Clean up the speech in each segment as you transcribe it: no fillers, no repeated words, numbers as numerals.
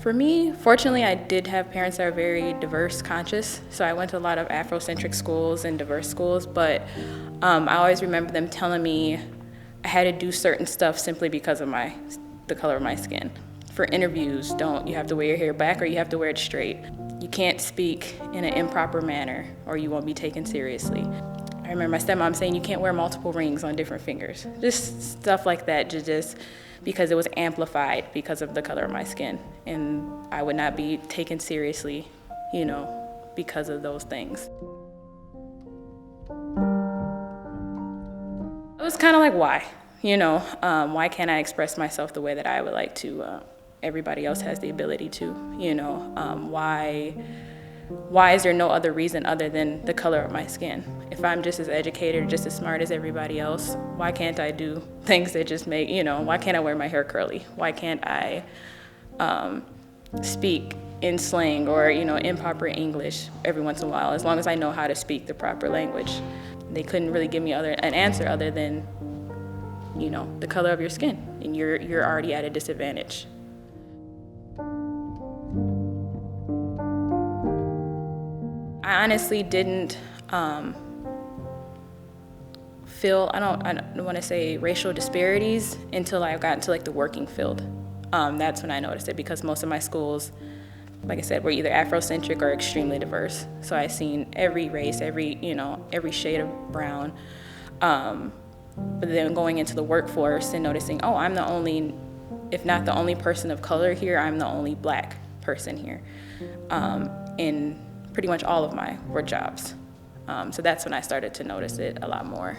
For me, fortunately, I did have parents that are very diverse conscious. So I went to a lot of Afrocentric schools and diverse schools, but I always remember them telling me I had to do certain stuff simply because of the color of my skin. For interviews, you have to wear your hair back or you have to wear it straight. You can't speak in an improper manner or you won't be taken seriously. I remember my stepmom saying you can't wear multiple rings on different fingers. Just stuff like that, just because it was amplified because of the color of my skin. And I would not be taken seriously, because of those things. It was kind of like, why? Why can't I express myself the way that I would like to? Everybody else has the ability to, why is there no other reason other than the color of my skin? If I'm just as educated or just as smart as everybody else, why can't I do things that just make, why can't I wear my hair curly? Why can't I speak in slang or, improper English every once in a while, as long as I know how to speak the proper language? They couldn't really give me an answer other than, the color of your skin, and you're already at a disadvantage. I honestly didn't feel, I don't want to say racial disparities until I got into the working field. That's when I noticed it, because most of my schools, like I said, were either Afrocentric or extremely diverse. So I seen every race, every shade of brown. But then going into the workforce and noticing, I'm the only, if not the only person of color here, I'm the only Black person here. In pretty much all of my work jobs. So that's when I started to notice it a lot more.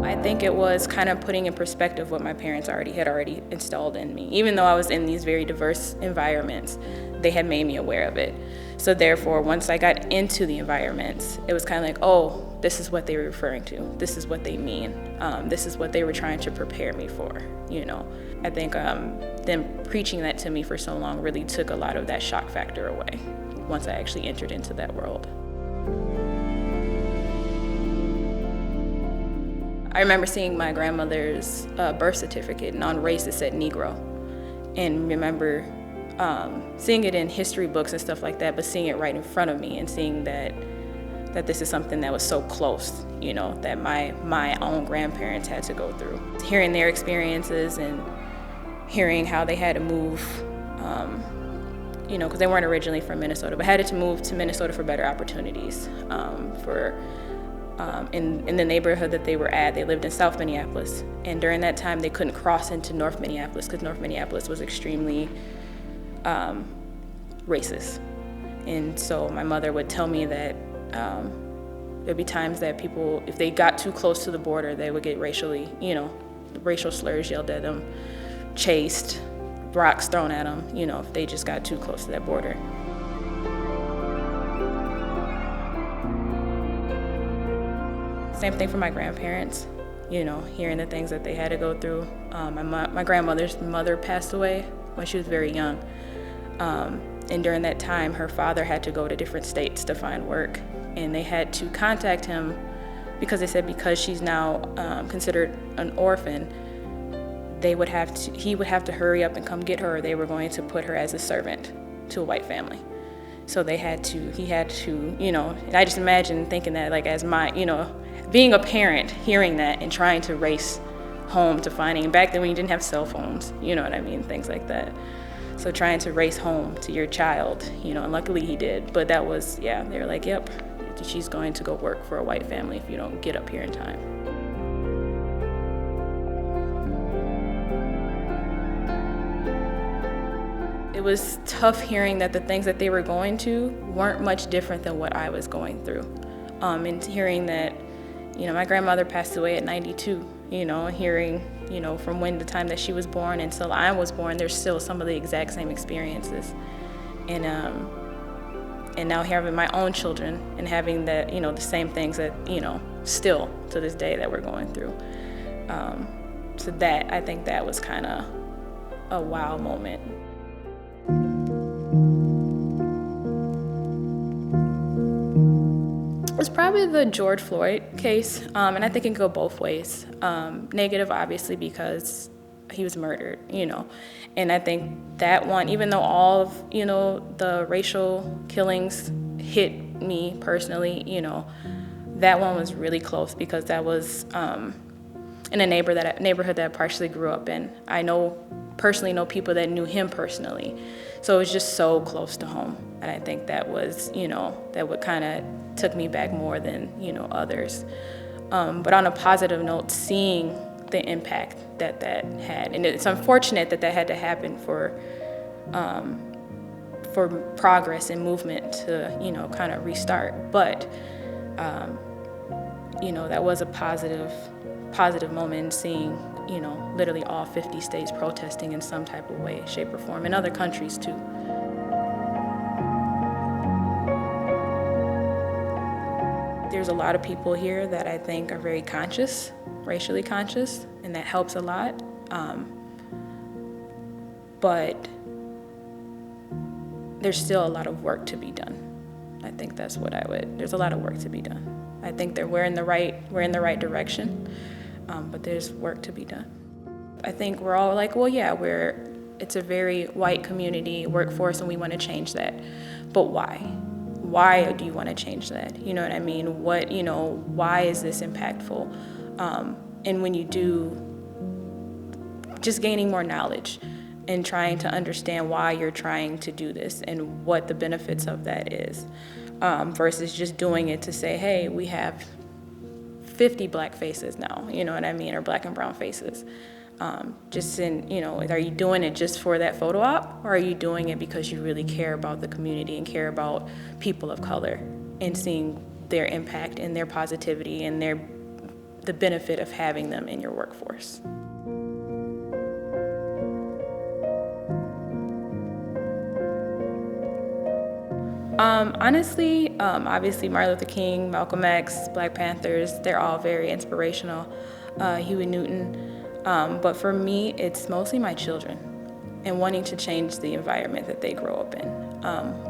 I think it was kind of putting in perspective what my parents had already installed in me. Even though I was in these very diverse environments, they had made me aware of it. So therefore, once I got into the environments, it was kind of like, this is what they were referring to. This is what they mean. This is what they were trying to prepare me for, I think them preaching that to me for so long really took a lot of that shock factor away once I actually entered into that world. I remember seeing my grandmother's birth certificate, and on race it said Negro. And remember seeing it in history books and stuff like that, but seeing it right in front of me and seeing that this is something that was so close, that my own grandparents had to go through. Hearing their experiences and hearing how they had to move, because they weren't originally from Minnesota, but had to move to Minnesota for better opportunities. In the neighborhood that they were at, they lived in South Minneapolis. And during that time, they couldn't cross into North Minneapolis because North Minneapolis was extremely racist. And so my mother would tell me that there'd be times that people, if they got too close to the border, they would get racial slurs yelled at them, chased, rocks thrown at them, if they just got too close to that border. Same thing for my grandparents, hearing the things that they had to go through. My grandmother's mother passed away when she was very young. And during that time, her father had to go to different states to find work. And they had to contact him because they said because she's now considered an orphan, he would have to hurry up and come get her, or they were going to put her as a servant to a white family. So he had to, and I just imagine thinking that as my, being a parent, hearing that and trying to race home to finding, back then when you didn't have cell phones, things like that. So trying to race home to your child, and luckily he did, but that was, they were like, yep, she's going to go work for a white family if you don't get up here in time. It was tough hearing that the things that they were going to weren't much different than what I was going through. And hearing that, my grandmother passed away at 92, hearing, from the time that she was born until I was born, there's still some of the exact same experiences. And now having my own children and having that, the same things that, still to this day that we're going through. So that, I think that was kind of a wow moment. was probably the George Floyd case, and I think it can go both ways. Negative, obviously, because he was murdered, and I think that one, even though all of, the racial killings hit me personally, that one was really close because that was in a neighborhood that I partially grew up in. I personally know people that knew him personally. So it was just so close to home. And I think that was, that what kind of took me back more than, others. But on a positive note, seeing the impact that had. And it's unfortunate that had to happen for progress and movement to, kind of restart. But, that was a positive moment in seeing, literally all 50 states protesting in some type of way, shape, or form, and other countries too. There's a lot of people here that I think are very conscious, racially conscious, and that helps a lot. But there's still a lot of work to be done. I think that's what there's a lot of work to be done. I think that we're in the right direction, but there's work to be done. I think we're all like, well, yeah, it's a very white community workforce and we want to change that. But why? Why do you want to change that? You know what I mean? Why is this impactful? And when you do, just gaining more knowledge and trying to understand why you're trying to do this and what the benefits of that is, versus just doing it to say, hey, we have 50 black faces now, you know what I mean, or black and brown faces. Are you doing it just for that photo op, or are you doing it because you really care about the community and care about people of color and seeing their impact and their positivity and the benefit of having them in your workforce? Honestly, obviously Martin Luther King, Malcolm X, Black Panthers, they're all very inspirational. Huey Newton. But for me, it's mostly my children and wanting to change the environment that they grow up in.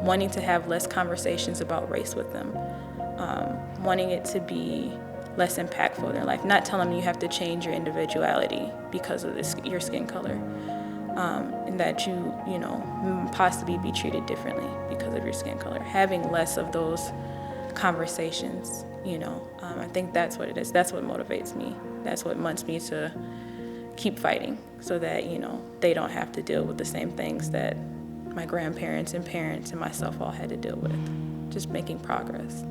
Wanting to have less conversations about race with them. Wanting it to be less impactful in their life. Not telling them you have to change your individuality because of your skin color. And that you possibly be treated differently because of your skin color. Having less of those conversations, I think that's what it is. That's what motivates me. That's what wants me to keep fighting so that, they don't have to deal with the same things that my grandparents and parents and myself all had to deal with. Just making progress.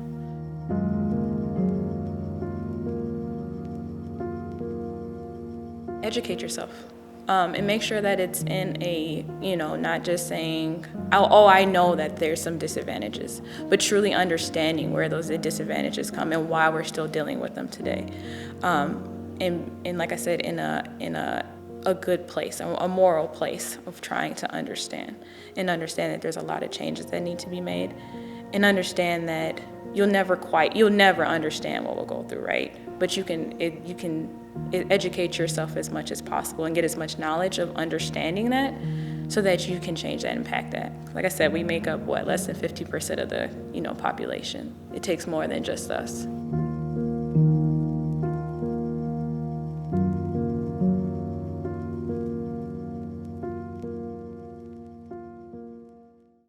Educate yourself. And make sure that it's in a, not just saying, oh, I know that there's some disadvantages, but truly understanding where those disadvantages come and why we're still dealing with them today. And like I said, in a good place, a moral place of trying to understand that there's a lot of changes that need to be made, and understand that you'll never understand what we'll go through, right? But you can educate yourself as much as possible and get as much knowledge of understanding that so that you can change that, impact that. Like I said, we make up less than 50% of the population. It takes more than just us.